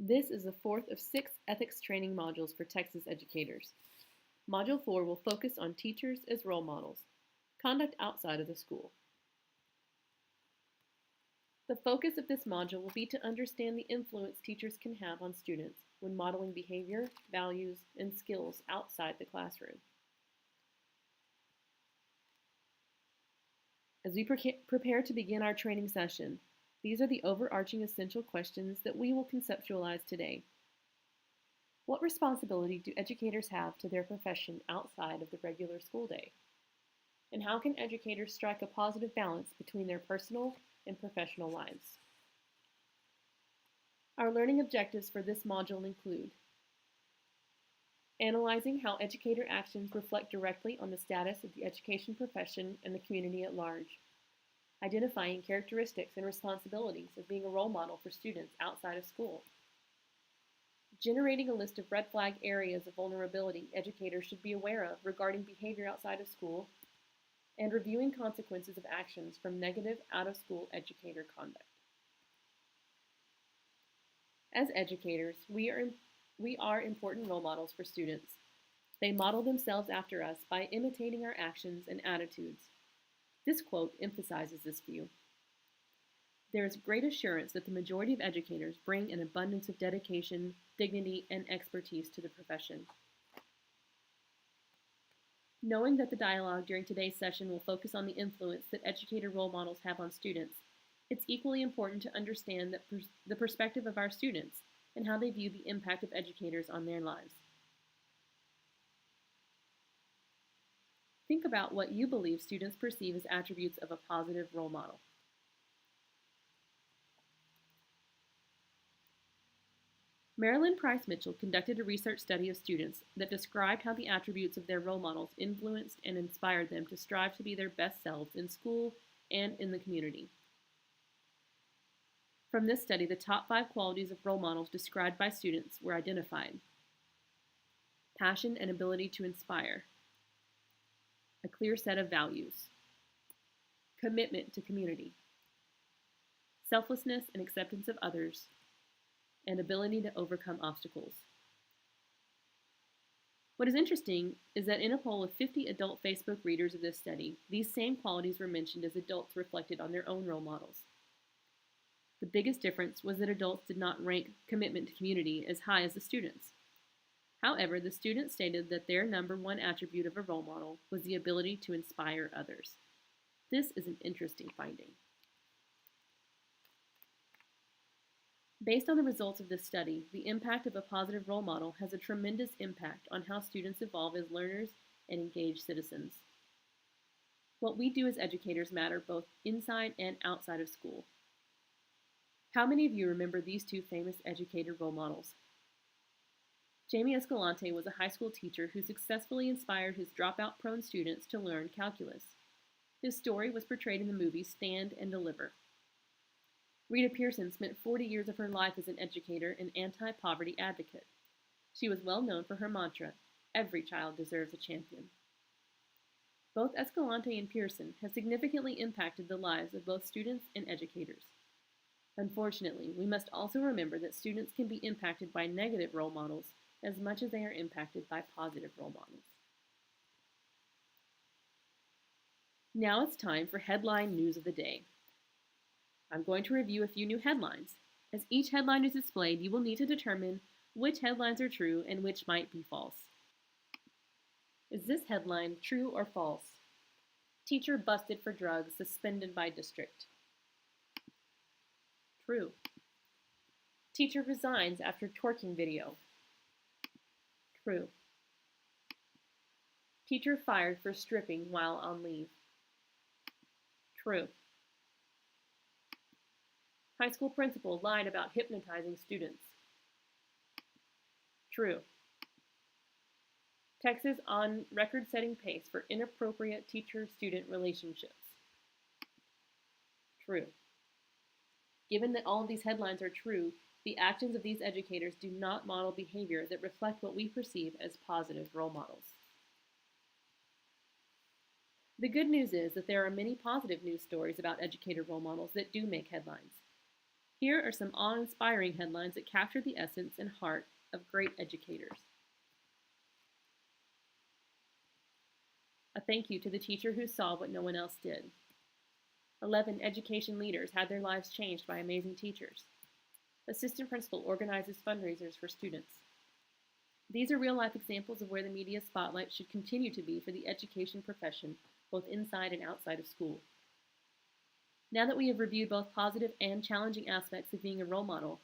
This is the fourth of 6 ethics training modules for Texas educators. Module 4 will focus on teachers as role models, conduct outside of the school. The focus of this module will be to understand the influence teachers can have on students when modeling behavior, values, and skills outside the classroom. As we prepare to begin our training session, these are the overarching essential questions that we will conceptualize today. What responsibility do educators have to their profession outside of the regular school day? And how can educators strike a positive balance between their personal and professional lives? Our learning objectives for this module include analyzing how educator actions reflect directly on the status of the education profession and the community at large, identifying characteristics and responsibilities of being a role model for students outside of school, generating a list of red flag areas of vulnerability educators should be aware of regarding behavior outside of school, and reviewing consequences of actions from negative out-of-school educator conduct. As educators, we are important role models for students. They model themselves after us by imitating our actions and attitudes. This quote emphasizes this view. There is great assurance that the majority of educators bring an abundance of dedication, dignity, and expertise to the profession. Knowing that the dialogue during today's session will focus on the influence that educator role models have on students, it's equally important to understand the perspective of our students and how they view the impact of educators on their lives. Think about what you believe students perceive as attributes of a positive role model. Marilyn Price Mitchell conducted a research study of students that described how the attributes of their role models influenced and inspired them to strive to be their best selves in school and in the community. From this study, the top 5 qualities of role models described by students were identified: passion and ability to inspire, a clear set of values, commitment to community, selflessness and acceptance of others, and ability to overcome obstacles. What is interesting is that in a poll of 50 adult Facebook readers of this study, these same qualities were mentioned as adults reflected on their own role models. The biggest difference was that adults did not rank commitment to community as high as the students. However, the students stated that their number 1 attribute of a role model was the ability to inspire others. This is an interesting finding. Based on the results of this study, the impact of a positive role model has a tremendous impact on how students evolve as learners and engaged citizens. What we do as educators matter both inside and outside of school. How many of you remember these 2 famous educator role models? Jamie Escalante was a high school teacher who successfully inspired his dropout-prone students to learn calculus. His story was portrayed in the movie Stand and Deliver. Rita Pierson spent 40 years of her life as an educator and anti-poverty advocate. She was well known for her mantra, "Every child deserves a champion." Both Escalante and Pierson have significantly impacted the lives of both students and educators. Unfortunately, we must also remember that students can be impacted by negative role models as much as they are impacted by positive role models. Now it's time for headline news of the day. I'm going to review a few new headlines. As each headline is displayed, you will need to determine which headlines are true and which might be false. Is this headline true or false? Teacher busted for drugs, suspended by district. True. Teacher resigns after twerking video. True. Teacher fired for stripping while on leave. True. High school principal lied about hypnotizing students. True. Texas on record-setting pace for inappropriate teacher-student relationships. True. Given that all of these headlines are true, the actions of these educators do not model behavior that reflect what we perceive as positive role models. The good news is that there are many positive news stories about educator role models that do make headlines. Here are some awe-inspiring headlines that capture the essence and heart of great educators. A thank you to the teacher who saw what no one else did. 11 education leaders had their lives changed by amazing teachers. Assistant principal organizes fundraisers for students. These are real-life examples of where the media spotlight should continue to be for the education profession, both inside and outside of school. Now that we have reviewed both positive and challenging aspects of being a role model,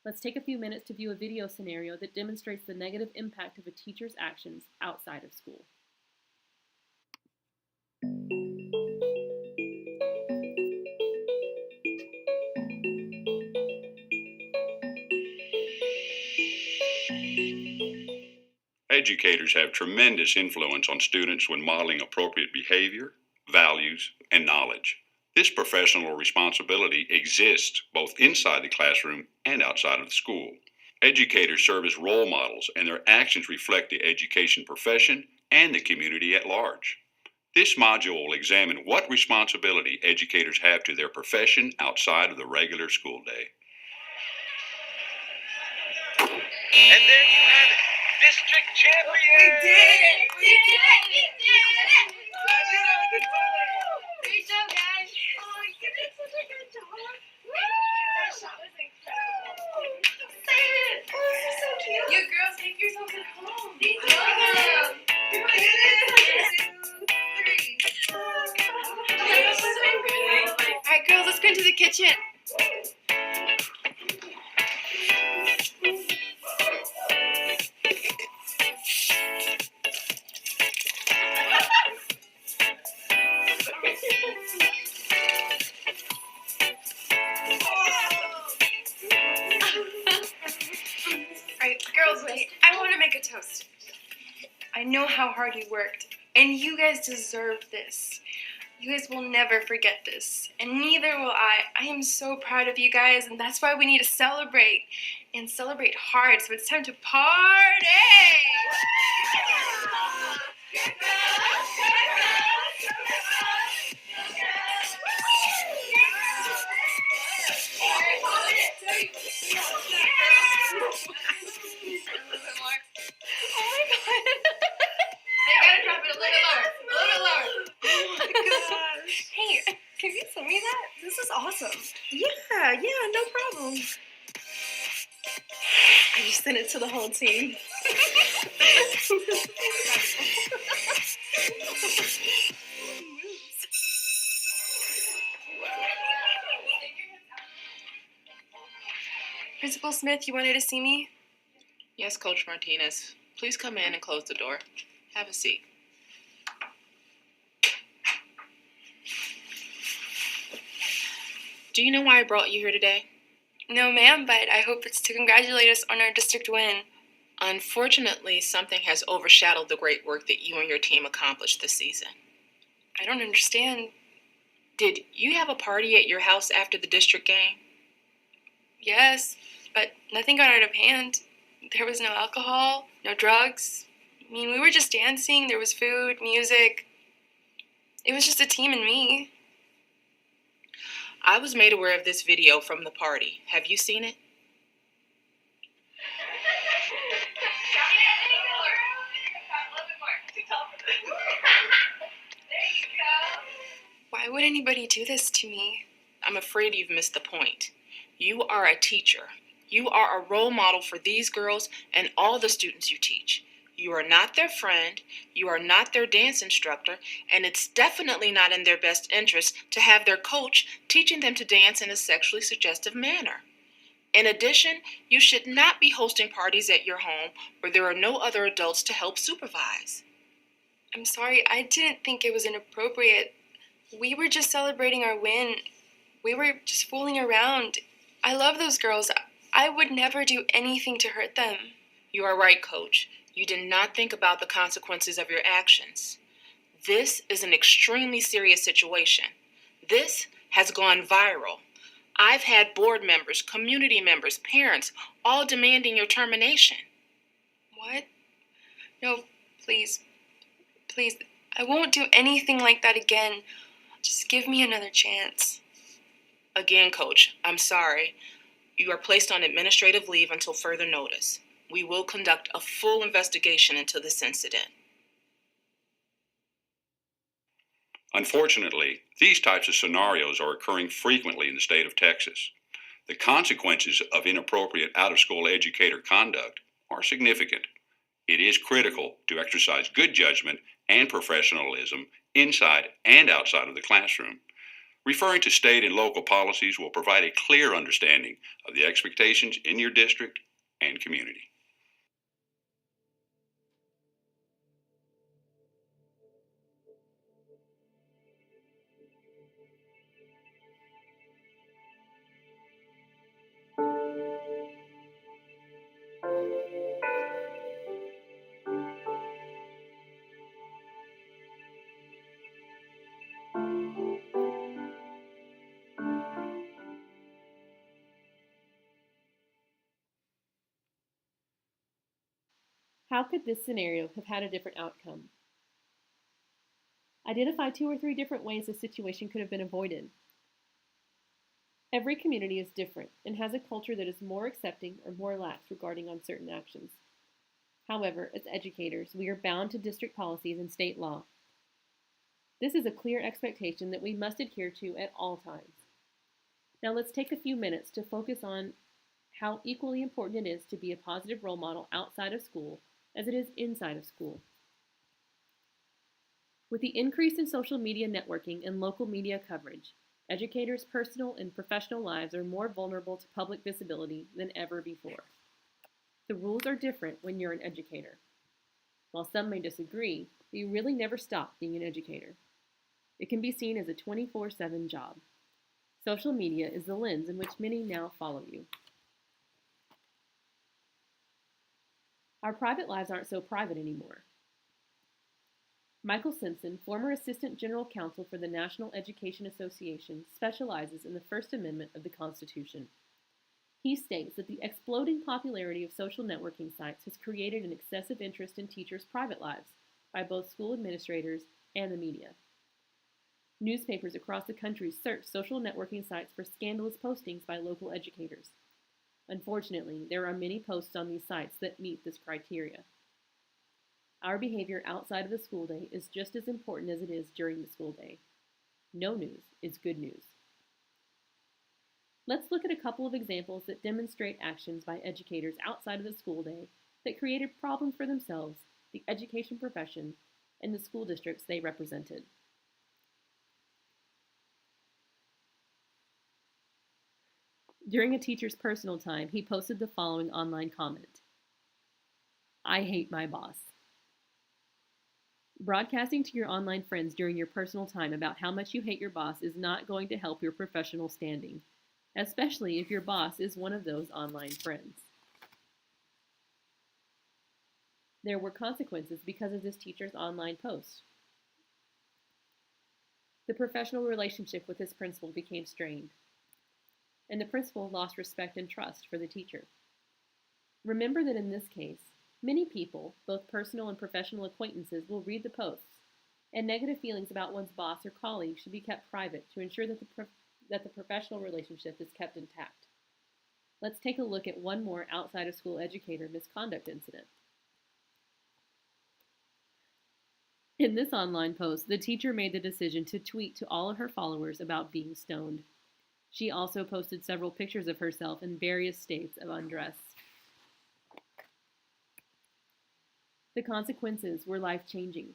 let's take a few minutes to view a video scenario that demonstrates the negative impact of a teacher's actions outside of school. Educators have tremendous influence on students when modeling appropriate behavior, values, and knowledge. This professional responsibility exists both inside the classroom and outside of the school. Educators serve as role models, and their actions reflect the education profession and the community at large. This module will examine what responsibility educators have to their profession outside of the regular school day. And there you have it, district champion! We did it! We did it! We did it! Great job, guys! Oh, you did such a good job! That shot was incredible! Oh, you're so cute! You girls take yourselves at home! Thank you! Welcome! You did it! 1, 2, 3. That was so good. Alright, girls, let's go into the kitchen. Alright, girls, wait. I want to make a toast. I know how hard you worked, and you guys deserve this. You guys will never forget this, and neither will I. I am so proud of you guys, and that's why we need to celebrate, and celebrate hard, so it's time to party! You gotta drop it a little lower. A little lower. Oh my gosh! Hey, can you send me that? This is awesome. Yeah, no problem. I just sent it to the whole team. Principal Smith, you wanted to see me? Yes, Coach Martinez. Please come in and close the door. Have a seat. Do you know why I brought you here today? No, ma'am, but I hope it's to congratulate us on our district win. Unfortunately, something has overshadowed the great work that you and your team accomplished this season. I don't understand. Did you have a party at your house after the district game? Yes, but nothing got out of hand. There was no alcohol, no drugs. I mean, we were just dancing. There was food, music. It was just a team and me. I was made aware of this video from the party. Have you seen it? Why would anybody do this to me? I'm afraid you've missed the point. You are a teacher. You are a role model for these girls and all the students you teach. You are not their friend, you are not their dance instructor, and it's definitely not in their best interest to have their coach teaching them to dance in a sexually suggestive manner. In addition, you should not be hosting parties at your home where there are no other adults to help supervise. I'm sorry, I didn't think it was inappropriate. We were just celebrating our win. We were just fooling around. I love those girls. I would never do anything to hurt them. You are right, Coach. You did not think about the consequences of your actions. This is an extremely serious situation. This has gone viral. I've had board members, community members, parents, all demanding your termination. What? No, please. Please. I won't do anything like that again. Just give me another chance. Again, Coach, I'm sorry. You are placed on administrative leave until further notice. We will conduct a full investigation into this incident. Unfortunately, these types of scenarios are occurring frequently in the state of Texas. The consequences of inappropriate out-of-school educator conduct are significant. It is critical to exercise good judgment and professionalism inside and outside of the classroom. Referring to state and local policies will provide a clear understanding of the expectations in your district and community. How could this scenario have had a different outcome? Identify 2 or 3 different ways the situation could have been avoided. Every community is different and has a culture that is more accepting or more lax regarding on certain actions. However, as educators, we are bound to district policies and state law. This is a clear expectation that we must adhere to at all times. Now let's take a few minutes to focus on how equally important it is to be a positive role model outside of school as it is inside of school. With the increase in social media networking and local media coverage, educators' personal and professional lives are more vulnerable to public visibility than ever before. The rules are different when you're an educator. While some may disagree, you really never stop being an educator. It can be seen as a 24/7 job. Social media is the lens in which many now follow you. Our private lives aren't so private anymore. Michael Simpson, former Assistant General Counsel for the National Education Association, specializes in the First Amendment of the Constitution. He states that the exploding popularity of social networking sites has created an excessive interest in teachers' private lives by both school administrators and the media. Newspapers across the country search social networking sites for scandalous postings by local educators. Unfortunately, there are many posts on these sites that meet this criteria. Our behavior outside of the school day is just as important as it is during the school day. No news is good news. Let's look at a couple of examples that demonstrate actions by educators outside of the school day that created problems for themselves, the education profession, and the school districts they represented. During a teacher's personal time, he posted the following online comment: "I hate my boss." Broadcasting to your online friends during your personal time about how much you hate your boss is not going to help your professional standing, especially if your boss is one of those online friends. There were consequences because of this teacher's online post. The professional relationship with his principal became strained, and the principal lost respect and trust for the teacher. Remember that in this case, many people, both personal and professional acquaintances, will read the posts, and negative feelings about one's boss or colleague should be kept private to ensure that the professional relationship is kept intact. Let's take a look at one more outside of school educator misconduct incident. In this online post, the teacher made the decision to tweet to all of her followers about being stoned. She also posted several pictures of herself in various states of undress. The consequences were life-changing.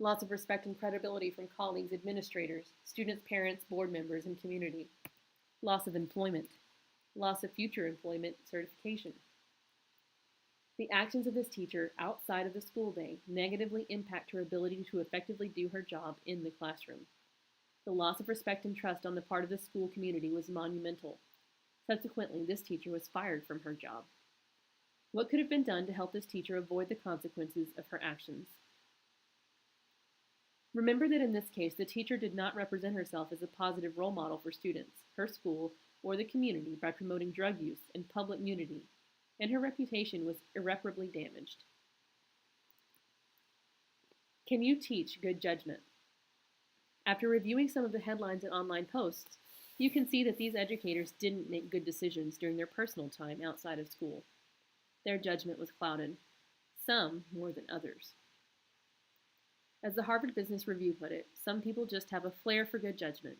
Loss of respect and credibility from colleagues, administrators, students, parents, board members, and community. Loss of employment. Loss of future employment certification. The actions of this teacher outside of the school day negatively impact her ability to effectively do her job in the classroom. The loss of respect and trust on the part of the school community was monumental. Subsequently, this teacher was fired from her job. What could have been done to help this teacher avoid the consequences of her actions? Remember that in this case, the teacher did not represent herself as a positive role model for students, her school, or the community by promoting drug use and public nudity, and her reputation was irreparably damaged. Can you teach good judgment? After reviewing some of the headlines and online posts, You can see that these educators didn't make good decisions during their personal time outside of school. Their judgment was clouded, some more than others. As the Harvard Business Review put it, some people just have a flair for good judgment,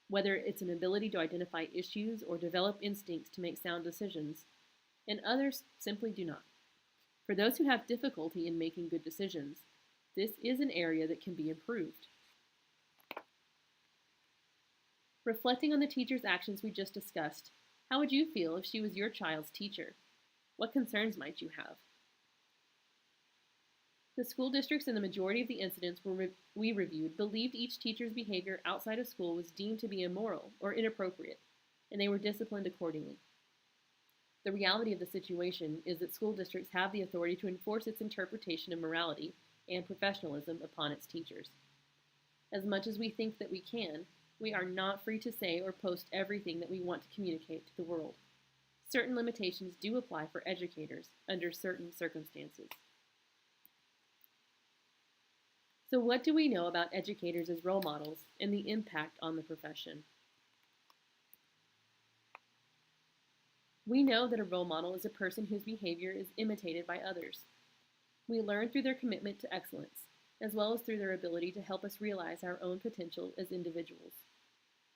whether it's an ability to identify issues or develop instincts to make sound decisions, and others simply do not. For those who have difficulty in making good decisions, this is an area that can be improved. Reflecting on the teacher's actions we just discussed, how would you feel if she was your child's teacher? What concerns might you have? The school districts in the majority of the incidents we reviewed believed each teacher's behavior outside of school was deemed to be immoral or inappropriate, and they were disciplined accordingly. The reality of the situation is that school districts have the authority to enforce its interpretation of morality and professionalism upon its teachers. As much as we think that we can, we are not free to say or post everything that we want to communicate to the world. Certain limitations do apply for educators under certain circumstances. So what do we know about educators as role models and the impact on the profession? We know that a role model is a person whose behavior is imitated by others. We learn through their commitment to excellence, as well as through their ability to help us realize our own potential as individuals.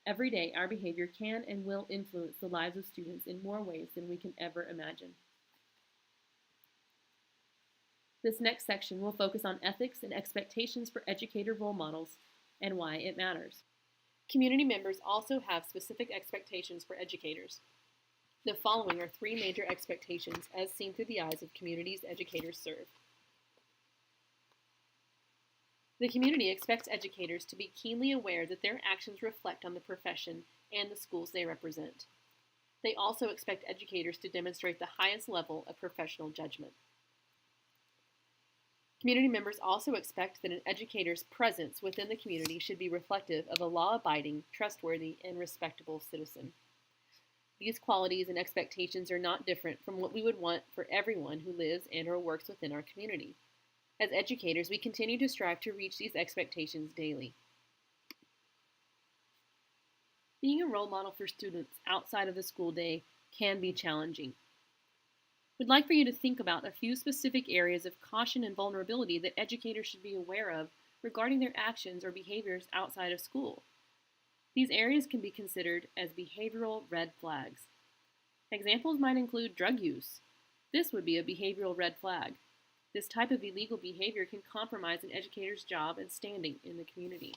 Every day, our behavior can and will influence the lives of students in more ways than we can ever imagine. This next section will focus on ethics and expectations for educator role models and why it matters. Community members also have specific expectations for educators. The following are three major expectations as seen through the eyes of communities educators serve. The community expects educators to be keenly aware that their actions reflect on the profession and the schools they represent. They also expect educators to demonstrate the highest level of professional judgment. Community members also expect that an educator's presence within the community should be reflective of a law-abiding, trustworthy, and respectable citizen. These qualities and expectations are not different from what we would want for everyone who lives and or works within our community. As educators, we continue to strive to reach these expectations daily. Being a role model for students outside of the school day can be challenging. We'd like for you to think about a few specific areas of caution and vulnerability that educators should be aware of regarding their actions or behaviors outside of school. These areas can be considered as behavioral red flags. Examples might include drug use. This would be a behavioral red flag. This type of illegal behavior can compromise an educator's job and standing in the community.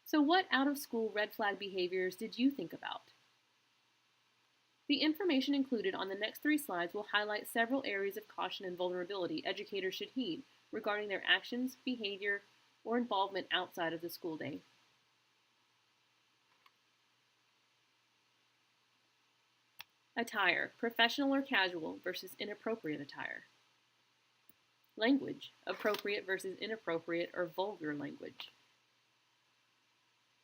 So what out-of-school red flag behaviors did you think about? The information included on the next 3 slides will highlight several areas of caution and vulnerability educators should heed regarding their actions, behavior, or involvement outside of the school day. Attire, professional or casual versus inappropriate attire. Language, appropriate versus inappropriate or vulgar language.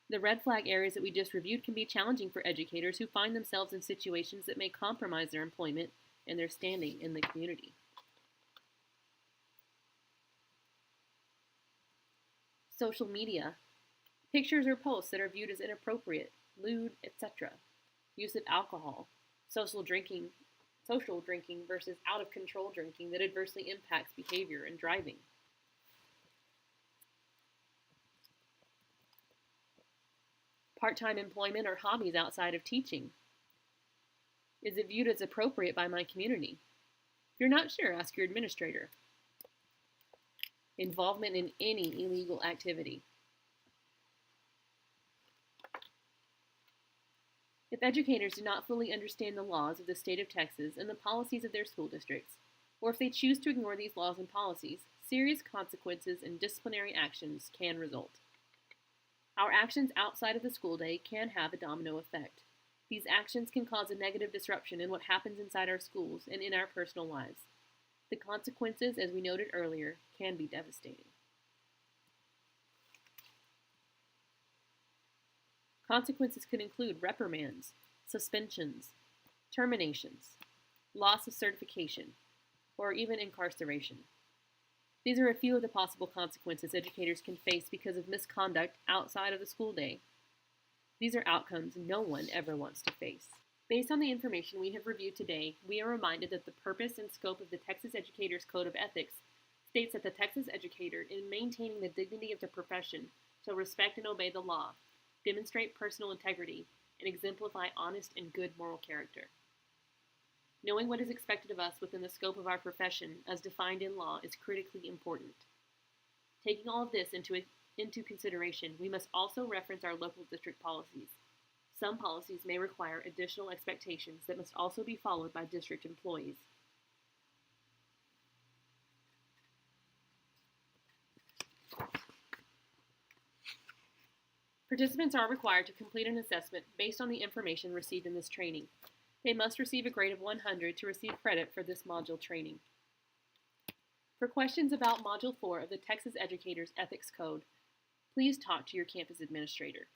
The red flag areas that we just reviewed can be challenging for educators who find themselves in situations that may compromise their employment and their standing in the community. Social media, pictures or posts that are viewed as inappropriate, lewd, etc. Use of alcohol, social drinking versus out-of-control drinking that adversely impacts behavior and driving. Part-time employment or hobbies outside of teaching. Is it viewed as appropriate by my community? If you're not sure, ask your administrator. Involvement in any illegal activity. If educators do not fully understand the laws of the state of Texas and the policies of their school districts, or if they choose to ignore these laws and policies, serious consequences and disciplinary actions can result. Our actions outside of the school day can have a domino effect. These actions can cause a negative disruption in what happens inside our schools and in our personal lives. The consequences, as we noted earlier, can be devastating. Consequences could include reprimands, suspensions, terminations, loss of certification, or even incarceration. These are a few of the possible consequences educators can face because of misconduct outside of the school day. These are outcomes no one ever wants to face. Based on the information we have reviewed today, we are reminded that the purpose and scope of the Texas Educators Code of Ethics states that the Texas educator, in maintaining the dignity of the profession, shall respect and obey the law, demonstrate personal integrity, and exemplify honest and good moral character. Knowing what is expected of us within the scope of our profession, as defined in law, is critically important. Taking all of this into consideration, we must also reference our local district policies. Some policies may require additional expectations that must also be followed by district employees. Participants are required to complete an assessment based on the information received in this training. They must receive a grade of 100 to receive credit for this module training. For questions about Module 4 of the Texas Educators Ethics Code, please talk to your campus administrator.